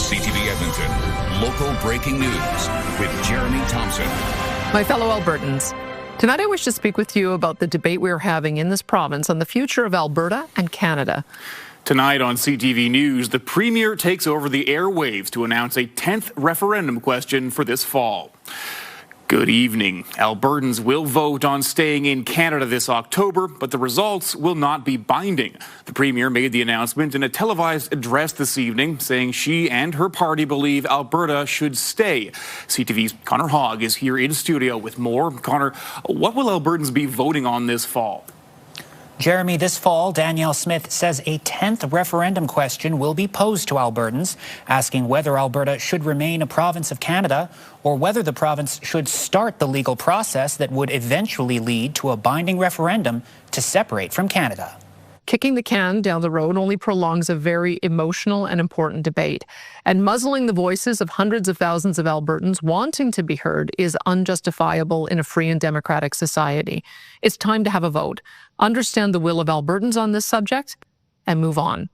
CTV Edmonton, local breaking news with Jeremy Thompson. My fellow Albertans, tonight I wish to speak with you about the debate we are having in this province on the future of Alberta and Canada. Tonight on CTV News, the Premier takes over the airwaves to announce a 10th referendum question for this fall. Good evening. Albertans will vote on staying in Canada this October, but the results will not be binding. The Premier made the announcement in a televised address this evening, saying she and her party believe Alberta should stay. CTV's Connor Hogg is here in studio with more. Connor, what will Albertans be voting on this fall? Jeremy, this fall, Danielle Smith says a 10th referendum question will be posed to Albertans, asking whether Alberta should remain a province of Canada or whether the province should start the legal process that would eventually lead to a binding referendum to separate from Canada. Kicking the can down the road only prolongs a very emotional and important debate. And muzzling the voices of hundreds of thousands of Albertans wanting to be heard is unjustifiable in a free and democratic society. It's time to have a vote, understand the will of Albertans on this subject, and move on.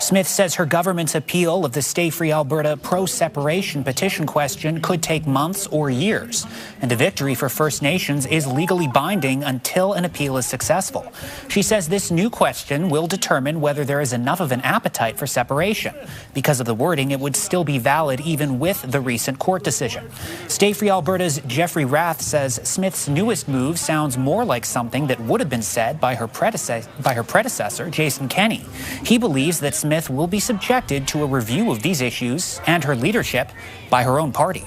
Smith says her government's appeal of the Stay Free Alberta pro-separation petition question could take months or years, and the victory for First Nations is legally binding until an appeal is successful. She says this new question will determine whether there is enough of an appetite for separation. Because of the wording, it would still be valid even with the recent court decision. Stay Free Alberta's Jeffrey Rath says Smith's newest move sounds more like something that would have been said by her predecessor, Jason Kenney. He believes that Smith will be subjected to a review of these issues and her leadership by her own party.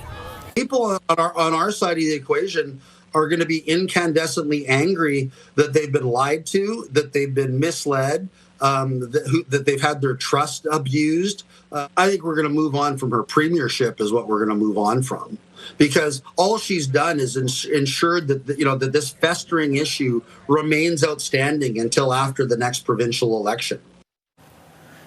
People on our side of the equation are going to be incandescently angry that they've been lied to, that they've been misled, that they've had their trust abused. I think we're going to move on from her premiership is what we're going to move on from. Because all she's done is ensured that that this festering issue remains outstanding until after the next provincial election.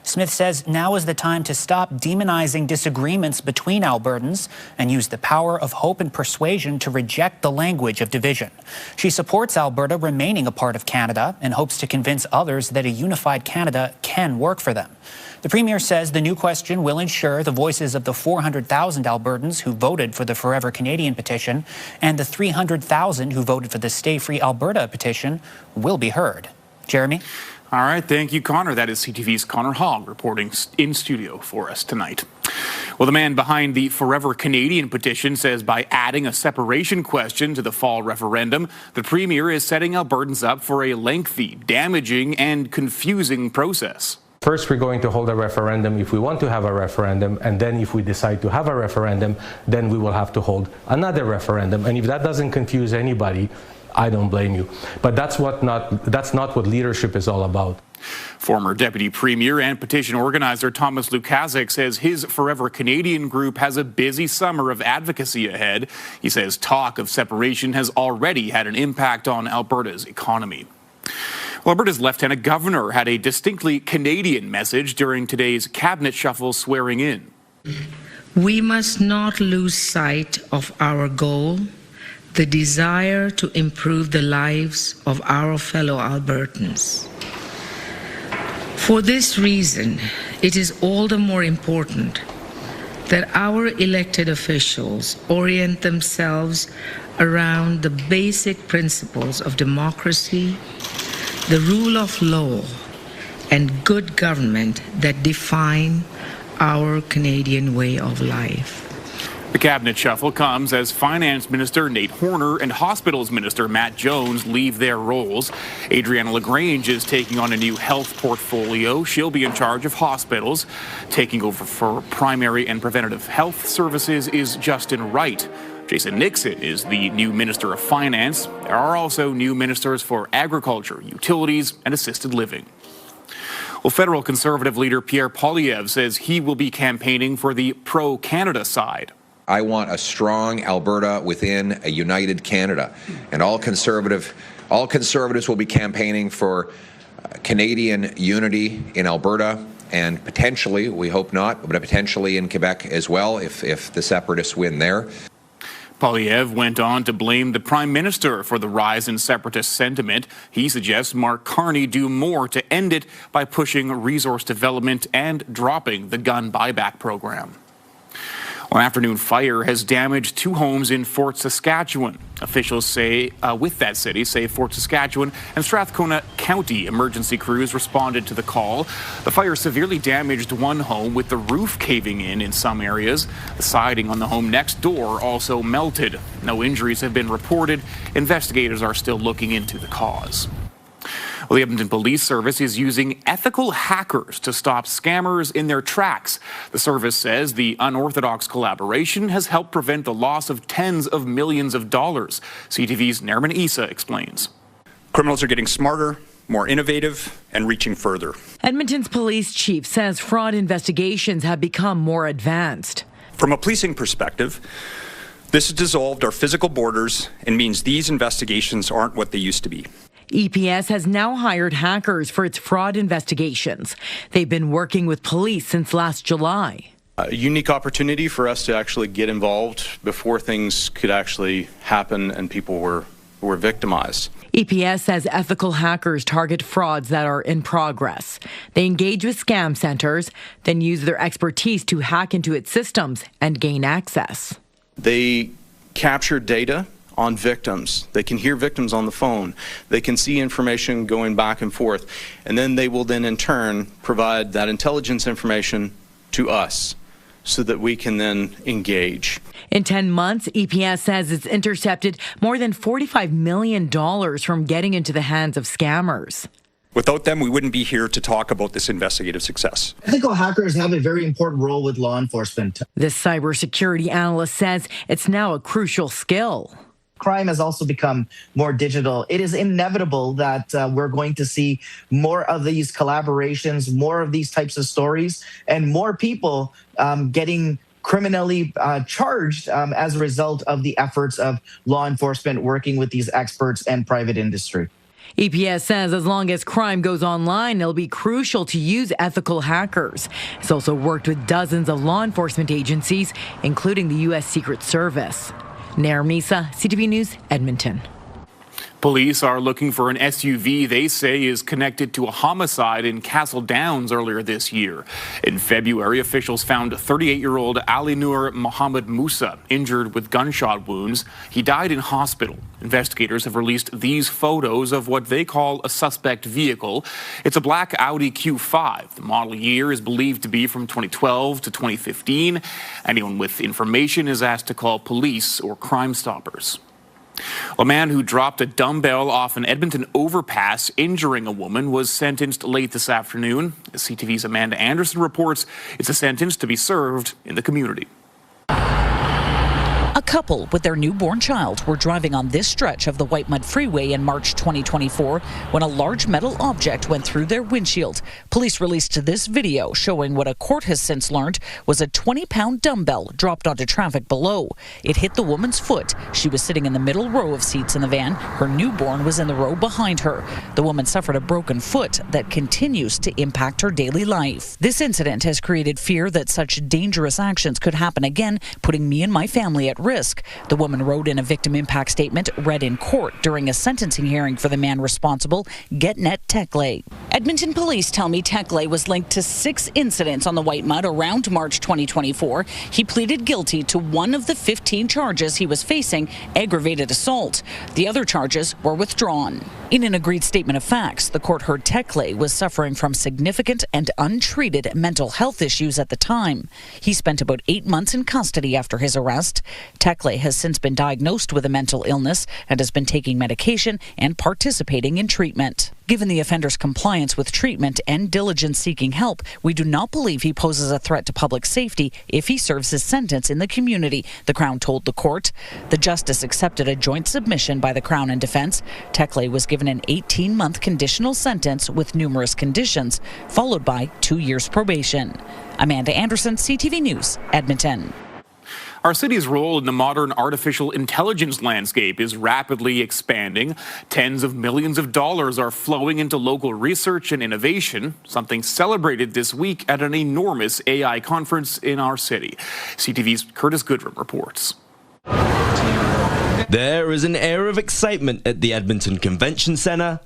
Smith says now is the time to stop demonizing disagreements between Albertans and use the power of hope and persuasion to reject the language of division. She supports Alberta remaining a part of Canada and hopes to convince others that a unified Canada can work for them. The Premier says the new question will ensure the voices of the 400,000 Albertans who voted for the Forever Canadian petition and the 300,000 who voted for the Stay Free Alberta petition will be heard. Jeremy? All right, thank you, Connor. That is CTV's Connor Hogg reporting in studio for us tonight. Well, the man behind the Forever Canadian petition says by adding a separation question to the fall referendum, the Premier is setting Albertans up for a lengthy, damaging, and confusing process. First, we're going to hold a referendum if we want to have a referendum, and then if we decide to have a referendum, then we will have to hold another referendum. And if that doesn't confuse anybody, I don't blame you. But that's not what leadership is all about. Former Deputy Premier and petition organizer Thomas Lukaszuk says his Forever Canadian group has a busy summer of advocacy ahead. He says talk of separation has already had an impact on Alberta's economy. Well, Alberta's Lieutenant Governor had a distinctly Canadian message during today's cabinet shuffle swearing in. We must not lose sight of our goal, the desire to improve the lives of our fellow Albertans. For this reason, it is all the more important that our elected officials orient themselves around the basic principles of democracy, the rule of law, and good government that define our Canadian way of life. The cabinet shuffle comes as Finance Minister Nate Horner and Hospitals Minister Matt Jones leave their roles. Adriana LaGrange is taking on a new health portfolio. She'll be in charge of hospitals. Taking over for primary and preventative health services is Justin Wright. Jason Nixon is the new Minister of Finance. There are also new ministers for agriculture, utilities, and assisted living. Well, federal Conservative leader Pierre Poilievre says he will be campaigning for the pro-Canada side. I want a strong Alberta within a united Canada, and all conservatives will be campaigning for Canadian unity in Alberta, and potentially, we hope not, but potentially in Quebec as well if the separatists win there. Poilievre went on to blame the Prime Minister for the rise in separatist sentiment. He suggests Mark Carney do more to end it by pushing resource development and dropping the gun buyback program. An afternoon fire has damaged 2 homes in Fort Saskatchewan. Officials say with that city say Fort Saskatchewan and Strathcona County emergency crews responded to the call. The fire severely damaged 1 home with the roof caving in some areas. The siding on the home next door also melted. No injuries have been reported. Investigators are still looking into the cause. Well, the Edmonton Police Service is using ethical hackers to stop scammers in their tracks. The service says the unorthodox collaboration has helped prevent the loss of tens of millions of dollars. CTV's Nerman Issa explains. Criminals are getting smarter, more innovative, and reaching further. Edmonton's police chief says fraud investigations have become more advanced. From a policing perspective, this has dissolved our physical borders and means these investigations aren't what they used to be. EPS has now hired hackers for its fraud investigations. They've been working with police since last July. A unique opportunity for us to actually get involved before things could actually happen and people were victimized. EPS says ethical hackers target frauds that are in progress. They engage with scam centers, then use their expertise to hack into its systems and gain access. They capture data on victims. They can hear victims on the phone. They can see information going back and forth. And then they will then in turn provide that intelligence information to us so that we can then engage. In 10 months, EPS says it's intercepted more than $45 million from getting into the hands of scammers. Without them, we wouldn't be here to talk about this investigative success. Ethical hackers have a very important role with law enforcement. This cybersecurity analyst says it's now a crucial skill. Crime has also become more digital. It is inevitable that we're going to see more of these collaborations, more of these types of stories, and more people getting criminally charged as a result of the efforts of law enforcement working with these experts and private industry. EPS says as long as crime goes online, it'll be crucial to use ethical hackers. It's also worked with dozens of law enforcement agencies, including the U.S. Secret Service. Nair Misa, CTV News, Edmonton. Police are looking for an SUV they say is connected to a homicide in Castle Downs earlier this year. In February, officials found 38-year-old Ali Nur Mohammed Musa injured with gunshot wounds. He died in hospital. Investigators have released these photos of what they call a suspect vehicle. It's a black Audi Q5. The model year is believed to be from 2012 to 2015. Anyone with information is asked to call police or Crime Stoppers. A man who dropped a dumbbell off an Edmonton overpass, injuring a woman, was sentenced late this afternoon. As CTV's Amanda Anderson reports, it's a sentence to be served in the community. A couple with their newborn child were driving on this stretch of the Whitemud freeway in March 2024 when a large metal object went through their windshield. Police released this video showing what a court has since learned was a 20-pound dumbbell dropped onto traffic below. It hit the woman's foot. She was sitting in the middle row of seats in the van. Her newborn was in the row behind her. The woman suffered a broken foot that continues to impact her daily life. This incident has created fear that such dangerous actions could happen again, putting me and my family at risk. The woman wrote in a victim impact statement read in court during a sentencing hearing for the man responsible, Getnet Tekle. Edmonton police tell me Tekle was linked to 6 incidents on the Whitemud around March 2024. He pleaded guilty to one of the 15 charges he was facing, aggravated assault. The other charges were withdrawn. In an agreed statement of facts, the court heard Tekle was suffering from significant and untreated mental health issues at the time. He spent about 8 months in custody after his arrest. Tekle has since been diagnosed with a mental illness and has been taking medication and participating in treatment. Given the offender's compliance with treatment and diligence seeking help, we do not believe he poses a threat to public safety if he serves his sentence in the community, the Crown told the court. The justice accepted a joint submission by the Crown and defense. Tekle was given an 18-month conditional sentence with numerous conditions, followed by 2 years probation. Amanda Anderson, CTV News, Edmonton. Our city's role in the modern artificial intelligence landscape is rapidly expanding. Tens of millions of dollars are flowing into local research and innovation, something celebrated this week at an enormous AI conference in our city. CTV's Curtis Goodrum reports. There is an air of excitement at the Edmonton Convention Centre.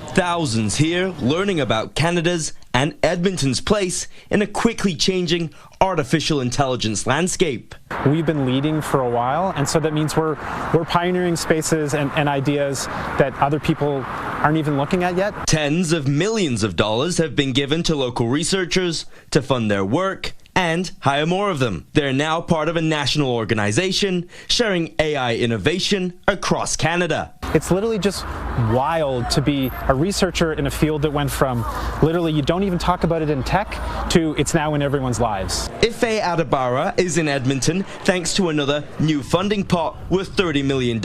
Thousands here learning about Canada's and Edmonton's place in a quickly changing artificial intelligence landscape. We've been leading for a while, and so that means we're pioneering spaces and ideas that other people aren't even looking at yet. Tens of millions of dollars have been given to local researchers to fund their work and hire more of them. They're now part of a national organization sharing AI innovation across Canada. It's literally just wild to be a researcher in a field that went from literally you don't even talk about it in tech to it's now in everyone's lives. Ife Adabara is in Edmonton thanks to another new funding pot worth $30 million.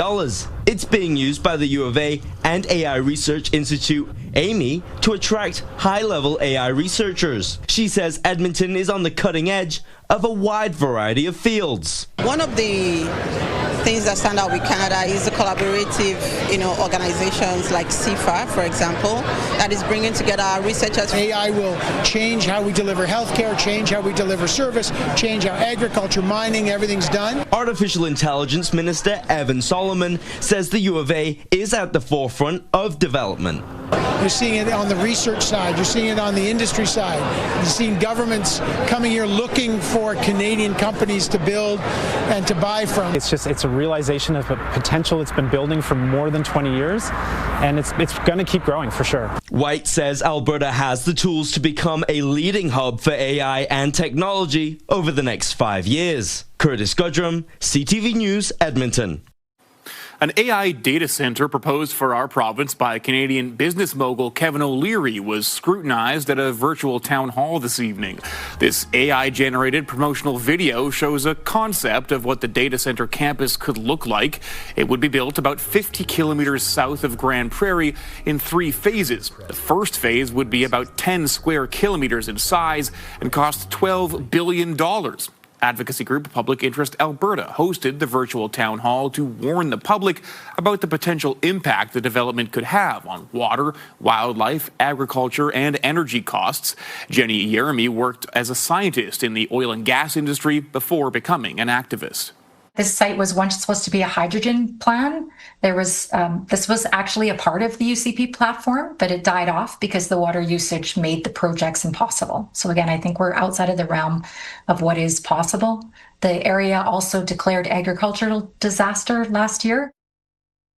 It's being used by the U of A and AI Research Institute, AMI, to attract high-level AI researchers. She says Edmonton is on the cutting edge of a wide variety of fields. One of the things that stand out with Canada is the collaborative, organizations like CIFA, for example, that is bringing together our researchers. AI will change how we deliver healthcare, change how we deliver service, change how agriculture, mining, everything's done. Artificial Intelligence Minister Evan Solomon says the U of A is at the forefront of development. You're seeing it on the research side, you're seeing it on the industry side, you're seeing governments coming here looking for Canadian companies to build and to buy from. It's a realization of a potential it's been building for more than 20 years, and it's going to keep growing for sure. White says Alberta has the tools to become a leading hub for AI and technology over the next 5 years. Curtis Gudrum, CTV News, Edmonton. An AI data center proposed for our province by Canadian business mogul Kevin O'Leary was scrutinized at a virtual town hall this evening. This AI-generated promotional video shows a concept of what the data center campus could look like. It would be built about 50 kilometers south of Grand Prairie in 3 phases. The first phase would be about 10 square kilometers in size and cost $12 billion. Advocacy group Public Interest Alberta hosted the virtual town hall to warn the public about the potential impact the development could have on water, wildlife, agriculture, and energy costs. Jenny Jeremy worked as a scientist in the oil and gas industry before becoming an activist. This site was once supposed to be a hydrogen plan. This was actually a part of the UCP platform, but it died off because the water usage made the projects impossible. So again, I think we're outside of the realm of what is possible. The area also declared agricultural disaster last year.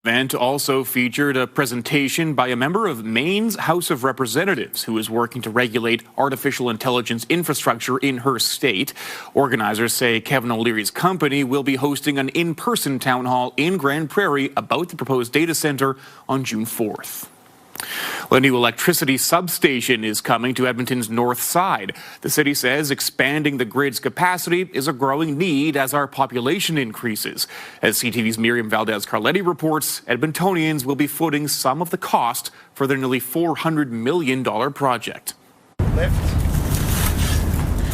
The event also featured a presentation by a member of Maine's House of Representatives who is working to regulate artificial intelligence infrastructure in her state. Organizers say Kevin O'Leary's company will be hosting an in-person town hall in Grand Prairie about the proposed data center on June 4th. A new electricity substation is coming to Edmonton's north side. The city says expanding the grid's capacity is a growing need as our population increases. As CTV's Miriam Valdez-Carletti reports, Edmontonians will be footing some of the cost for their nearly $400 million project.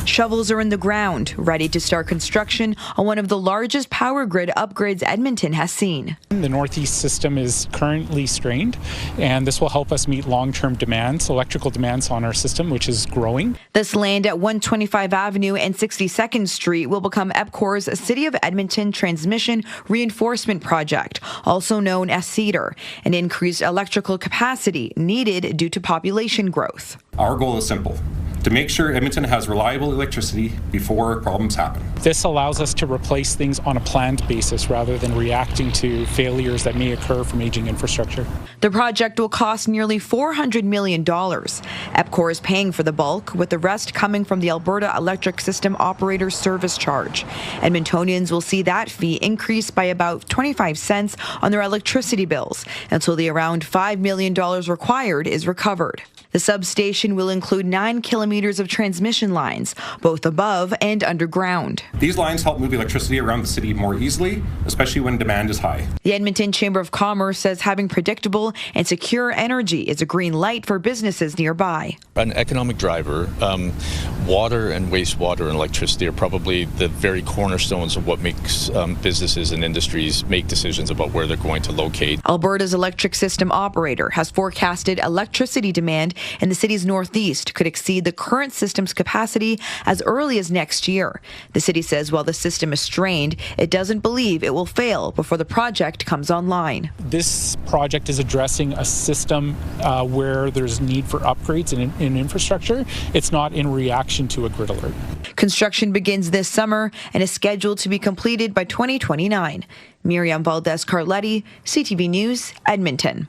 Shovels are in the ground, ready to start construction on one of the largest power grid upgrades Edmonton has seen. The Northeast system is currently strained, and this will help us meet long-term demands, electrical demands on our system, which is growing. This land at 125 Avenue and 62nd Street will become EPCOR's City of Edmonton Transmission Reinforcement Project, also known as CEDAR, an increased electrical capacity needed due to population growth. Our goal is simple: to make sure Edmonton has reliable electricity before problems happen. This allows us to replace things on a planned basis rather than reacting to failures that may occur from aging infrastructure. The project will cost nearly $400 million. EPCOR is paying for the bulk, with the rest coming from the Alberta Electric System Operator's service charge. Edmontonians will see that fee increase by about 25 cents on their electricity bills until the around $5 million required is recovered. The substation will include 9 kilometers of transmission lines, both above and underground. These lines help move electricity around the city more easily, especially when demand is high. The Edmonton Chamber of Commerce says having predictable fuel and secure energy is a green light for businesses nearby. An economic driver, water and wastewater and electricity are probably the very cornerstones of what makes businesses and industries make decisions about where they're going to locate. Alberta's electric system operator has forecasted electricity demand in the city's northeast could exceed the current system's capacity as early as next year. The city says while the system is strained, it doesn't believe it will fail before the project comes online. This project is addressing a system where there's need for upgrades in infrastructure. It's not in reaction to a grid alert. Construction begins this summer and is scheduled to be completed by 2029. Miriam Valdez-Carletti, CTV News, Edmonton.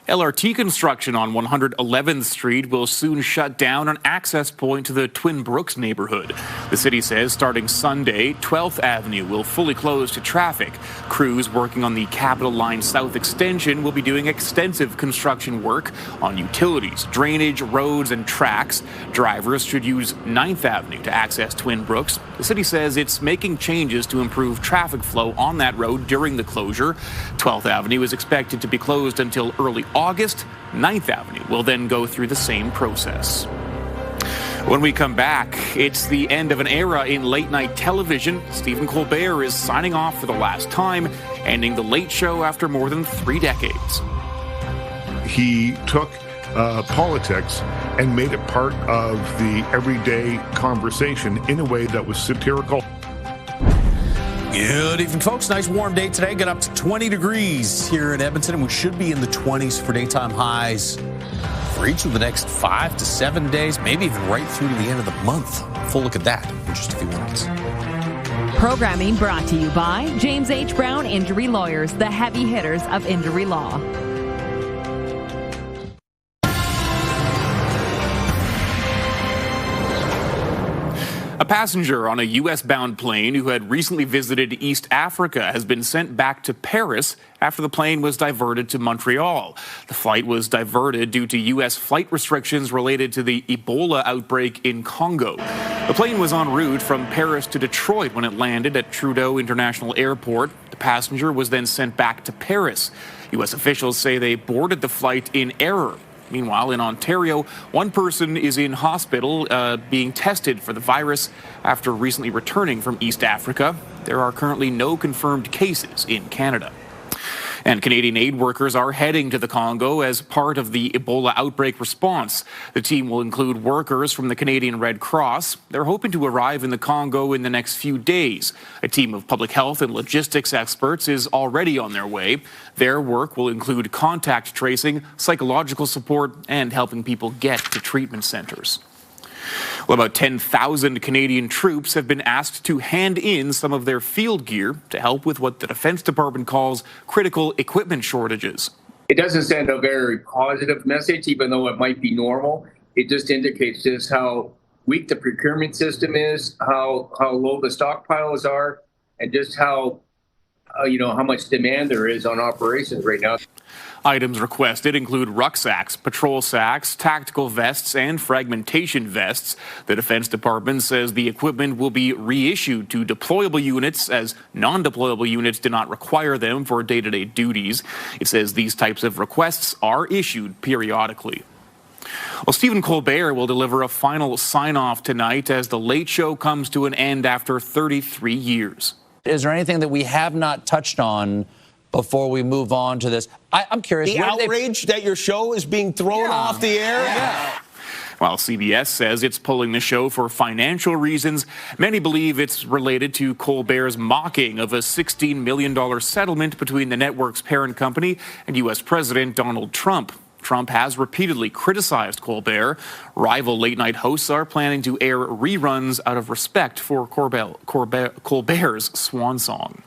LRT construction on 111th Street will soon shut down an access point to the Twin Brooks neighborhood. The city says starting Sunday, 12th Avenue will fully close to traffic. Crews working on the Capital Line South extension will be doing extensive construction work on utilities, drainage, roads, and tracks. Drivers should use 9th Avenue to access Twin Brooks. The city says it's making changes to improve traffic flow on that road during the closure. 12th Avenue is expected to be closed until early August. 9th Avenue will then go through the same process. When we come back, it's the end of an era in late-night television. Stephen Colbert is signing off for the last time, ending The Late Show after more than 3 decades. He took politics and made it part of the everyday conversation in a way that was satirical. Good evening, folks. Nice warm day today. Got up to 20 degrees here in Edmonton, and we should be in the 20s for daytime highs for each of the next 5 to 7 days, maybe even right through to the end of the month. Full look at that in just a few minutes. Programming brought to you by James H. Brown Injury Lawyers, the heavy hitters of injury law. A passenger on a U.S.-bound plane who had recently visited East Africa has been sent back to Paris after the plane was diverted to Montreal. The flight was diverted due to U.S. flight restrictions related to the Ebola outbreak in Congo. The plane was en route from Paris to Detroit when it landed at Trudeau International Airport. The passenger was then sent back to Paris. U.S. officials say they boarded the flight in error. Meanwhile, in Ontario, one person is in hospital being tested for the virus after recently returning from East Africa. There are currently no confirmed cases in Canada. And Canadian aid workers are heading to the Congo as part of the Ebola outbreak response. The team will include workers from the Canadian Red Cross. They're hoping to arrive in the Congo in the next few days. A team of public health and logistics experts is already on their way. Their work will include contact tracing, psychological support, and helping people get to treatment centers. Well, about 10,000 Canadian troops have been asked to hand in some of their field gear to help with what the Defense Department calls critical equipment shortages. It doesn't send a very positive message, even though it might be normal. It just indicates just how weak the procurement system is, how low the stockpiles are, and just how much demand there is on operations right now. Items requested include rucksacks, patrol sacks, tactical vests, and fragmentation vests. The Defense Department says the equipment will be reissued to deployable units as non-deployable units do not require them for day-to-day duties. It says these types of requests are issued periodically. Well, Stephen Colbert will deliver a final sign-off tonight as The Late Show comes to an end after 33 years. Is there anything that we have not touched on before we move on to this? I'm curious. The outrage that your show is being thrown off the air? Yeah. While CBS says it's pulling the show for financial reasons, many believe it's related to Colbert's mocking of a $16 million settlement between the network's parent company and U.S. President Donald Trump. Trump has repeatedly criticized Colbert. Rival late-night hosts are planning to air reruns out of respect for Colbert's swan song.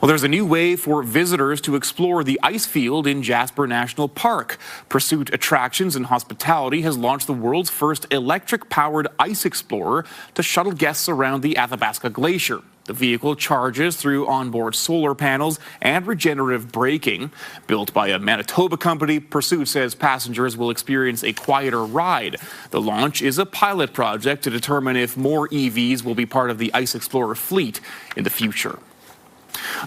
Well, there's a new way for visitors to explore the ice field in Jasper National Park. Pursuit Attractions and Hospitality has launched the world's first electric-powered ice explorer to shuttle guests around the Athabasca Glacier. The vehicle charges through onboard solar panels and regenerative braking. Built by a Manitoba company, Pursuit says passengers will experience a quieter ride. The launch is a pilot project to determine if more EVs will be part of the Ice Explorer fleet in the future.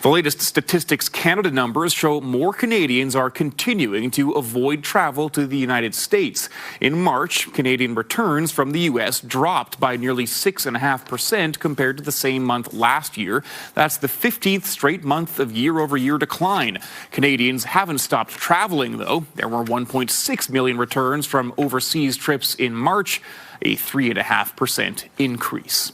The latest Statistics Canada numbers show more Canadians are continuing to avoid travel to the United States. In March, Canadian returns from the U.S. dropped by nearly 6.5% compared to the same month last year. That's the 15th straight month of year-over-year decline. Canadians haven't stopped traveling, though. There were 1.6 million returns from overseas trips in March, a 3.5% increase.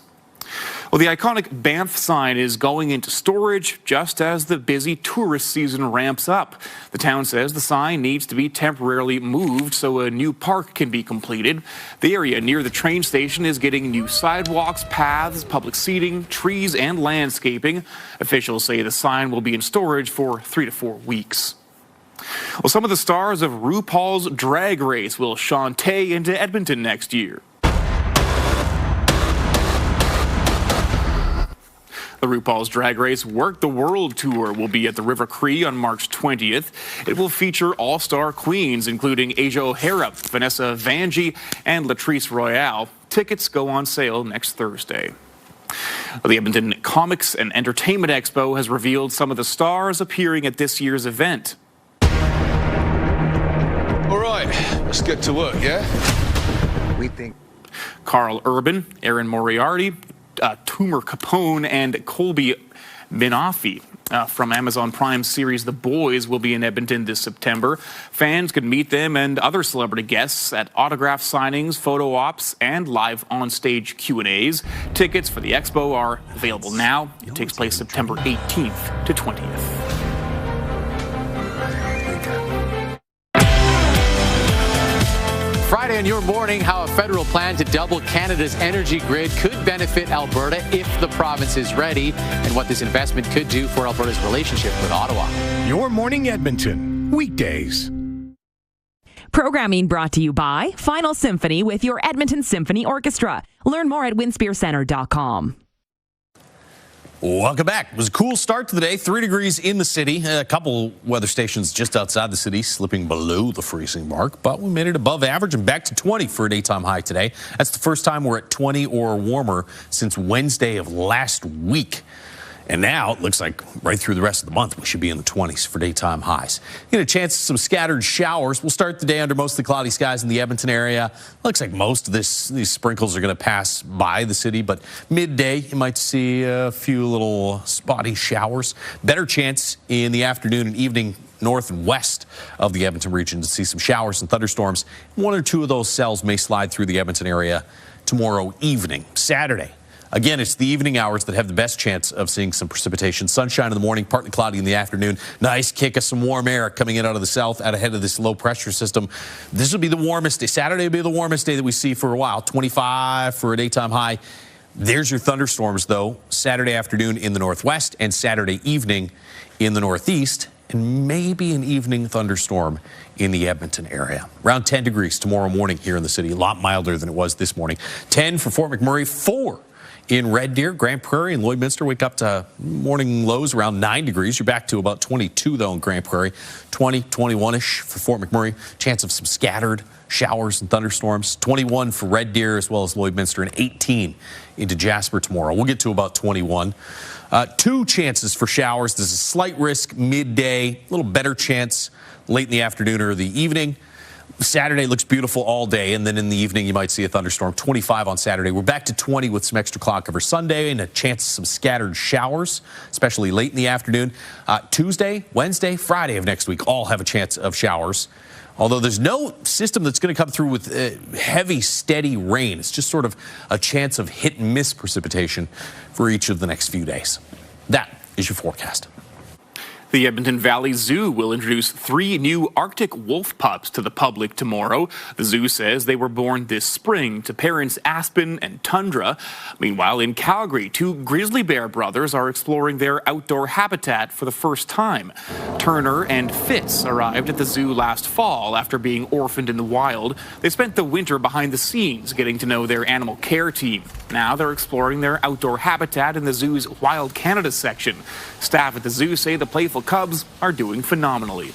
Well, the iconic Banff sign is going into storage just as the busy tourist season ramps up. The town says the sign needs to be temporarily moved so a new park can be completed. The area near the train station is getting new sidewalks, paths, public seating, trees, and landscaping. Officials say the sign will be in storage for 3 to 4 weeks. Well, some of the stars of RuPaul's Drag Race will shantae into Edmonton next year. The RuPaul's Drag Race Work the World Tour will be at the River Cree on March 20th. It will feature all-star queens, including Asia O'Hara, Vanessa Vanjie, and Latrice Royale. Tickets go on sale next Thursday. The Edmonton Comics and Entertainment Expo has revealed some of the stars appearing at this year's event. All right, let's get to work, yeah? We think Carl Urban, Erin Moriarty, Toomer Capone, and Colby Minofi from Amazon Prime series The Boys will be in Edmonton this September. Fans can meet them and other celebrity guests at autograph signings, photo ops, and live on-stage Q&As. Tickets for the expo are available now. It takes place September 18th to 20th. Friday in your morning, how a federal plan to double Canada's energy grid could benefit Alberta if the province is ready, and what this investment could do for Alberta's relationship with Ottawa. Your Morning Edmonton, weekdays. Programming brought to you by Final Symphony with your Edmonton Symphony Orchestra. Learn more at winspearcenter.com. Welcome back. It was a cool start to the day. 3 degrees in the city. A couple weather stations just outside the city slipping below the freezing mark, but we made it above average and back to 20 for a daytime high today. That's the first time we're at 20 or warmer since Wednesday of last week. And now it looks like right through the rest of the month, we should be in the 20s for daytime highs. Get a chance of some scattered showers. We'll start the day under mostly cloudy skies in the Edmonton area. Looks like most of these sprinkles are going to pass by the city, but midday you might see a few little spotty showers. Better chance in the afternoon and evening north and west of the Edmonton region to see some showers and thunderstorms. 1 or 2 of those cells may slide through the Edmonton area tomorrow evening. Saturday. Again, it's the evening hours that have the best chance of seeing some precipitation. Sunshine in the morning, partly cloudy in the afternoon. Nice kick of some warm air coming in out of the south out ahead of this low pressure system. This will be the warmest day. Saturday will be the warmest day that we see for a while. 25 for a daytime high. There's your thunderstorms, though. Saturday afternoon in the northwest and Saturday evening in the northeast. And maybe an evening thunderstorm in the Edmonton area. Around 10 degrees tomorrow morning here in the city. A lot milder than it was this morning. 10 for Fort McMurray, 4 in Red Deer, Grand Prairie, and Lloydminster. Wake up to morning lows around 9 degrees. You're back to about 22, though, in Grand Prairie. 20, 21-ish for Fort McMurray. Chance of some scattered showers and thunderstorms. 21 for Red Deer as well as Lloydminster, and 18 into Jasper tomorrow. We'll get to about 21. 2 chances for showers. There's a slight risk midday, a little better chance late in the afternoon or the evening. Saturday looks beautiful all day, and then in the evening you might see a thunderstorm. 25 on Saturday. We're back to 20 with some extra cloud cover Sunday and a chance of some scattered showers, especially late in the afternoon. Tuesday, Wednesday, Friday of next week all have a chance of showers. Although there's no system that's going to come through with heavy, steady rain. It's just sort of a chance of hit and miss precipitation for each of the next few days. That is your forecast. The Edmonton Valley Zoo will introduce 3 new Arctic wolf pups to the public tomorrow. The zoo says they were born this spring to parents Aspen and Tundra. Meanwhile, in Calgary, 2 grizzly bear brothers are exploring their outdoor habitat for the first time. Turner and Fitz arrived at the zoo last fall after being orphaned in the wild. They spent the winter behind the scenes getting to know their animal care team. Now they're exploring their outdoor habitat in the zoo's Wild Canada section. Staff at the zoo say the playful cubs are doing phenomenally.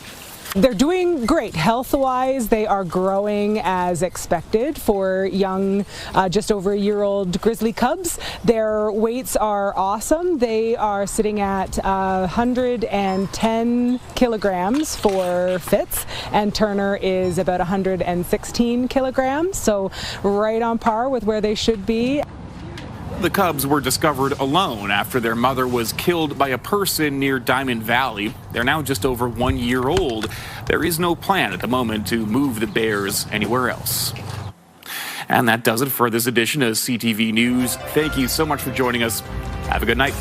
They're doing great. Health-wise, they are growing as expected for young, just over a year-old grizzly cubs. Their weights are awesome. They are sitting at 110 kilograms for Fitz, and Turner is about 116 kilograms, so right on par with where they should be. The cubs were discovered alone after their mother was killed by a person near Diamond Valley. They're now just over 1 year old. There is no plan at the moment to move the bears anywhere else. And that does it for this edition of CTV News. Thank you so much for joining us. Have a good night.